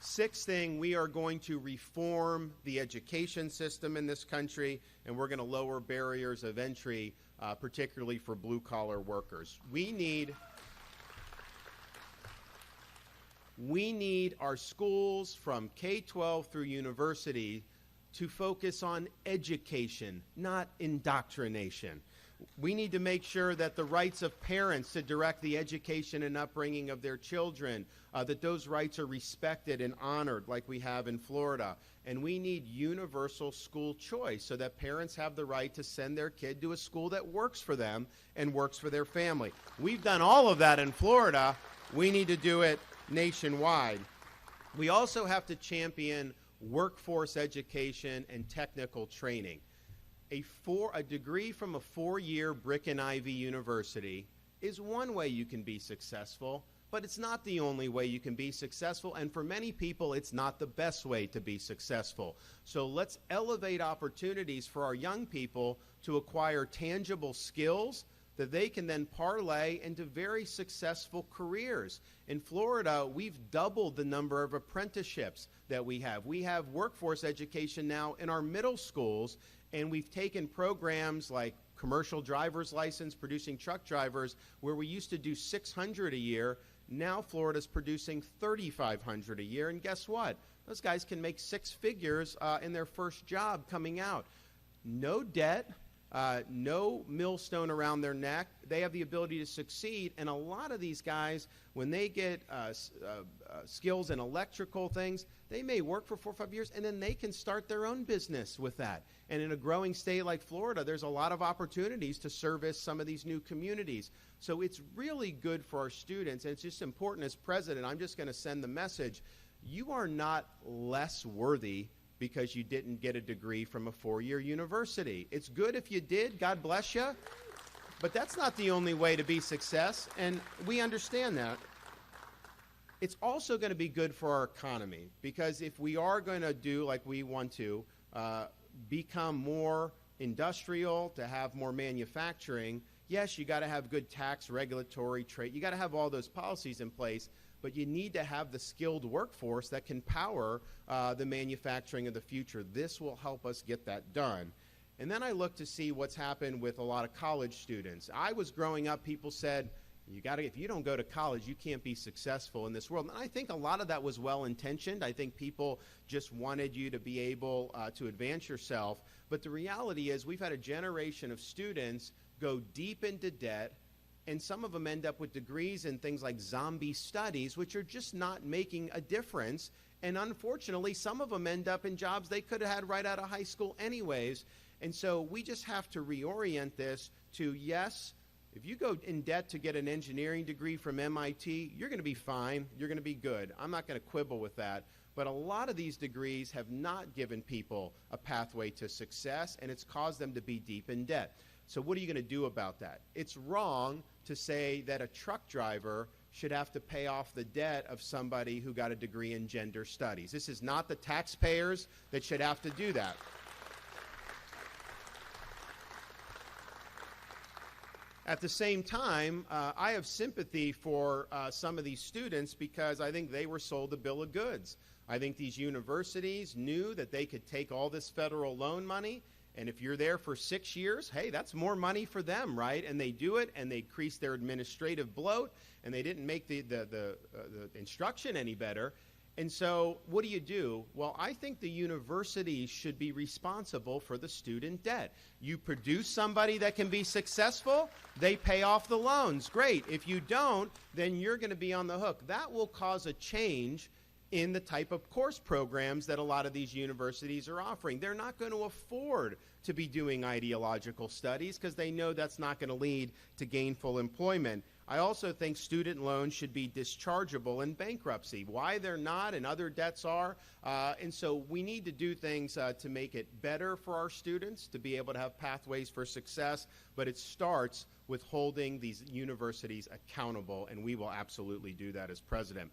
Sixth thing, we are going to reform the education system in this country, and we're going to lower barriers of entry, particularly for blue-collar workers. We need our schools from K-12 through university to focus on education, not indoctrination. We need to make sure that the rights of parents to direct the education and upbringing of their children, that those rights are respected and honored like we have in Florida. And we need universal school choice so that parents have the right to send their kid to a school that works for them and works for their family. We've done all of that in Florida. We need to do it nationwide. We also have to champion workforce education and technical training. A degree from a 4-year brick and ivy university is one way you can be successful, but it's not the only way you can be successful, and for many people, it's not the best way to be successful. So let's elevate opportunities for our young people to acquire tangible skills that they can then parlay into very successful careers. In Florida, we've doubled the number of apprenticeships that we have. We have workforce education now in our middle schools, and we've taken programs like commercial driver's license, producing truck drivers, where we used to do 600 a year. Now Florida's producing 3,500 a year, and guess what? Those guys can make 6 figures in their first job coming out. No debt, no millstone around their neck. They have the ability to succeed, and a lot of these guys, when they get skills in electrical things, they may work for 4 or 5 years, and then they can start their own business with that. And in a growing state like Florida, there's a lot of opportunities to service some of these new communities. So it's really good for our students, and it's just important as president, I'm just going to send the message, you are not less worthy because you didn't get a degree from a 4-year university. It's good if you did, God bless you, but that's not the only way to be success, and we understand that. It's also going to be good for our economy, because if we are going to do like we want to, become more industrial, to have more manufacturing, yes, you got to have good tax, regulatory, trade, you got to have all those policies in place, but you need to have the skilled workforce that can power the manufacturing of the future. This will help us get that done. And then I look to see what's happened with a lot of college students. I was growing up, people said, if you don't go to college, you can't be successful in this world. And I think a lot of that was well-intentioned. I think people just wanted you to be able to advance yourself. But the reality is we've had a generation of students go deep into debt, and some of them end up with degrees in things like zombie studies, which are just not making a difference. And unfortunately, some of them end up in jobs they could have had right out of high school anyways. And so we just have to reorient this to, yes, if you go in debt to get an engineering degree from MIT, you're going to be fine. You're going to be good. I'm not going to quibble with that. But a lot of these degrees have not given people a pathway to success, and it's caused them to be deep in debt. So what are you going to do about that? It's wrong to say that a truck driver should have to pay off the debt of somebody who got a degree in gender studies. This is not the taxpayers that should have to do that. At the same time, I have sympathy for some of these students because I think they were sold a bill of goods. I think these universities knew that they could take all this federal loan money, and if you're there for 6 years, hey, that's more money for them, right? And they do it, and they increase their administrative bloat, and they didn't make the instruction any better. And so what do? Well, I think the universities should be responsible for the student debt. You produce somebody that can be successful, they pay off the loans. Great. If you don't, then you're going to be on the hook. That will cause a change in the type of course programs that a lot of these universities are offering. They're not going to afford to be doing ideological studies because they know that's not going to lead to gainful employment. I also think student loans should be dischargeable in bankruptcy. Why they're not and other debts are. And so we need to do things to make it better for our students to be able to have pathways for success. But it starts with holding these universities accountable, and we will absolutely do that as president.